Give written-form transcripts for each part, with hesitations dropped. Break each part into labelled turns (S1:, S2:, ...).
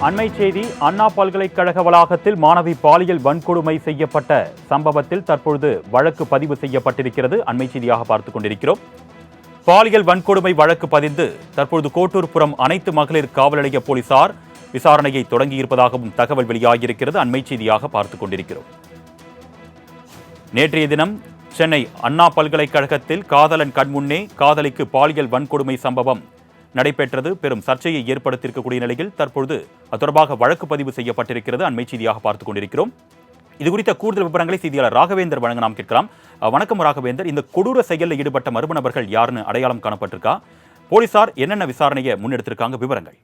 S1: அண்மை செய்தி. அண்ணா பல்கலைக்கழக வளாகத்தில் மாணவி பாலியல் வன்கொடுமை செய்யப்பட்ட சம்பவத்தில் தற்பொழுது வழக்கு பதிவு செய்யப்பட்டிருக்கிறது. அண்மை செய்தியாக பார்த்துக் கொண்டிருக்கிறோம். பாலியல் வன்கொடுமை வழக்கு பதிந்து தற்பொழுது கோட்டூர்புரம் அனைத்து மகளிர் காவல் நிலைய போலீசார் விசாரணையை தொடங்கியிருப்பதாகவும் தகவல் வெளியாகியிருக்கிறது. அண்மை செய்தியாக பார்த்துக் கொண்டிருக்கிறோம். நேற்றைய தினம் சென்னை அண்ணா பல்கலைக்கழகத்தில் காதலன் கண்முன்னே காதலிக்கு பாலியல் வன்கொடுமை சம்பவம் நடைபெற்றது. பெரும் சர்ச்சையை ஏற்படுத்தியிருக்கக்கூடிய நிலையில் தற்பொழுது அது தொடர்பாக வழக்கு பதிவு செய்யப்பட்டிருக்கிறது. அண்மை செய்தியாக பார்த்துக் கொண்டிருக்கிறோம். இது குறித்த கூடுதல் விவரங்களை செய்தியாளர் ராகவேந்தர் வழங்க நாம் கேட்கலாம். வணக்கம் ராகவேந்தர். இந்த கொடூர செயலில் ஈடுபட்ட மர்ம நபர்கள் யாருன்னு அடையாளம் காணப்பட்டிருக்கா? போலீசார் என்னென்ன விசாரணையை முன்னெடுத்திருக்காங்க? விவரங்கள்.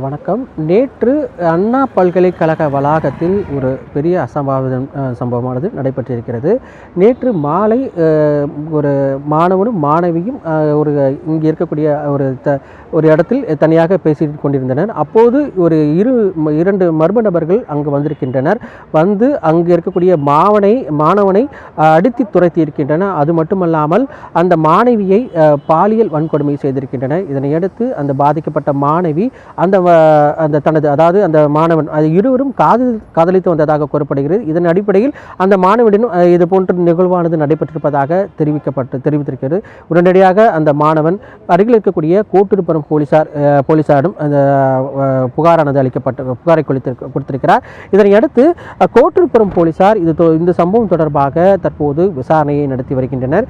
S2: வணக்கம். நேற்று அண்ணா பல்கலைக்கழக வளாகத்தில் ஒரு பெரிய சம்பவமானது நடைபெற்றிருக்கிறது. நேற்று மாலை ஒரு மாணவனும் மாணவியும் இங்கே இருக்கக்கூடிய ஒரு இடத்தில் தனியாக பேசிக் கொண்டிருந்தனர். அப்போது இரண்டு மர்ம நபர்கள் அங்கு வந்திருக்கின்றனர். வந்து அங்கு இருக்கக்கூடிய மாணவனை அடித்து துரைத்தி இருக்கின்றனர். அது மட்டுமல்லாமல் அந்த மாணவியை பாலியல் வன்கொடுமை செய்திருக்கின்றனர். இதனையடுத்து அந்த பாதிக்கப்பட்ட மாணவி அந்த மாணவன் இருவரும் காதலித்து வந்ததாக கூறப்படுகிறது. இதன் அடிப்படையில் அந்த மாணவனிடம் இது போன்ற நிகழ்வானது நடைபெற்றிருப்பதாக தெரிவித்திருக்கிறது. உடனடியாக அந்த மாணவன் அருகில் இருக்கக்கூடிய கோட்டூர்புரம் போலீசாரிடம் அந்த புகாரை கொடுத்திருக்கிறார். இதனையடுத்து கோட்டூர்புரம் போலீசார் இந்த சம்பவம் தொடர்பாக தற்போது விசாரணையை நடத்தி வருகின்றனர்.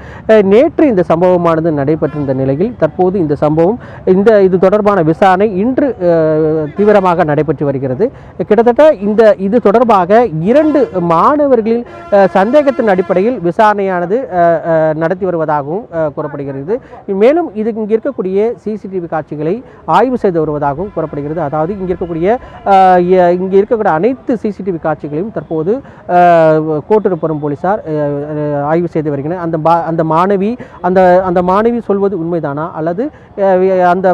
S2: நேற்று இந்த சம்பவமானது நடைபெற்றிருந்த நிலையில் தற்போது இந்த சம்பவம் இது தொடர்பான விசாரணை இன்று தீவிரமாக நடைபெற்று வருகிறது. கிட்டத்தட்ட இது தொடர்பாக 2 மாணவர்களின் சந்தேகத்தின் அடிப்படையில் விசாரணையானது நடத்தி வருவதாகவும் கூறப்படுகிறது. மேலும் இங்கே இருக்கக்கூடிய சிசிடிவி காட்சிகளை ஆய்வு செய்து வருவதாகவும் கூறப்படுகிறது. அதாவது இங்கே இருக்கக்கூடிய அனைத்து சிசிடிவி காட்சிகளையும் தற்போது கோட்டூர்புரம் போலீசார் ஆய்வு செய்து வருகின்றனர். அந்த மாணவி சொல்வது உண்மைதானா அல்லது அந்த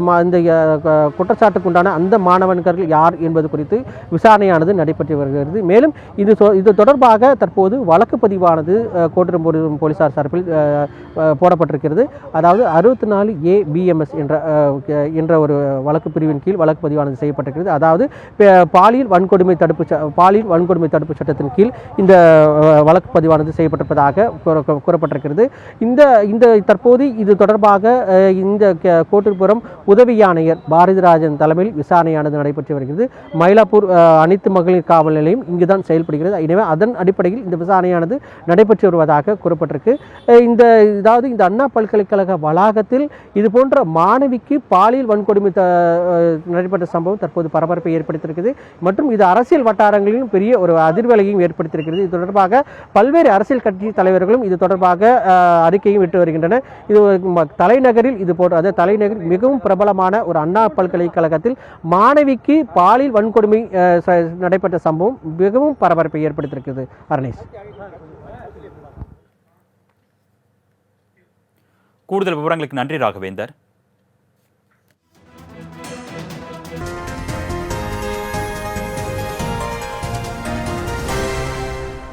S2: குற்றச்சாட்டுக்குண்டான அந்த மாணவர்கள் யார் என்பது குறித்து விசாரணையானது நடைபெற்று வருகிறது. மேலும் இது தொடர்பாக தற்போது வழக்கு பதிவானது கோட்டூர்புரம் போலீசார் சார்பில் போடப்பட்டிருக்கிறது. அதாவது 64A BMS என்ற ஒரு வழக்கு பிரிவின் கீழ் வழக்கு பதிவானது செய்யப்பட்டிருக்கிறது. அதாவது பாலியல் வன்கொடுமை தடுப்பு சட்டத்தின் கீழ் இந்த வழக்கு பதிவானது செய்யப்பட்டிருப்பதாக கூறப்பட்டிருக்கிறது. இந்த தற்போது இது தொடர்பாக இந்த கோட்டூர்புரம் உதவி ஆணையர் பாரதிராஜன் தலைமையில் விசாரணையானது நடைபெற்று வருகிறது. மயிலாப்பூர் அனைத்து மகளிர் காவல் நிலையம் இங்குதான் செயல்படுகிறது. எனவே அதன் அடிப்படையில் இந்த விசாரணையானது நடைபெற்று வருவதாக கூறப்பட்டிருக்கு. இந்த அண்ணா பல்கலைக்கழக வளாகத்தில் இது போன்ற மாணவிக்கு பாலியல் வன்கொடுமை நடைபெற்ற சம்பவம் தற்போது பரபரப்பை ஏற்படுத்தியிருக்கிறது. மற்றும் இது அரசியல் வட்டாரங்களிலும் பெரிய ஒரு அதிர்வலையும் ஏற்படுத்தியிருக்கிறது. இது தொடர்பாக பல்வேறு அரசியல் கட்சி தலைவர்களும் இது தொடர்பாக அறிக்கையும் விட்டு வருகின்றனர். இது தலைநகரில் தலைநகரில் மிகவும் பிரபலமான ஒரு அண்ணா பல்கலைக்கழகத்தில் மாணவிக்கு பாலியல் வன்கொடுமை நடைபெற்ற சம்பவம் மிகவும் பரபரப்பை ஏற்படுத்தியிருக்கிறது. அரணேஷ்,
S1: கூடுதல் விவரங்களுக்கு நன்றி ராகவேந்தர்.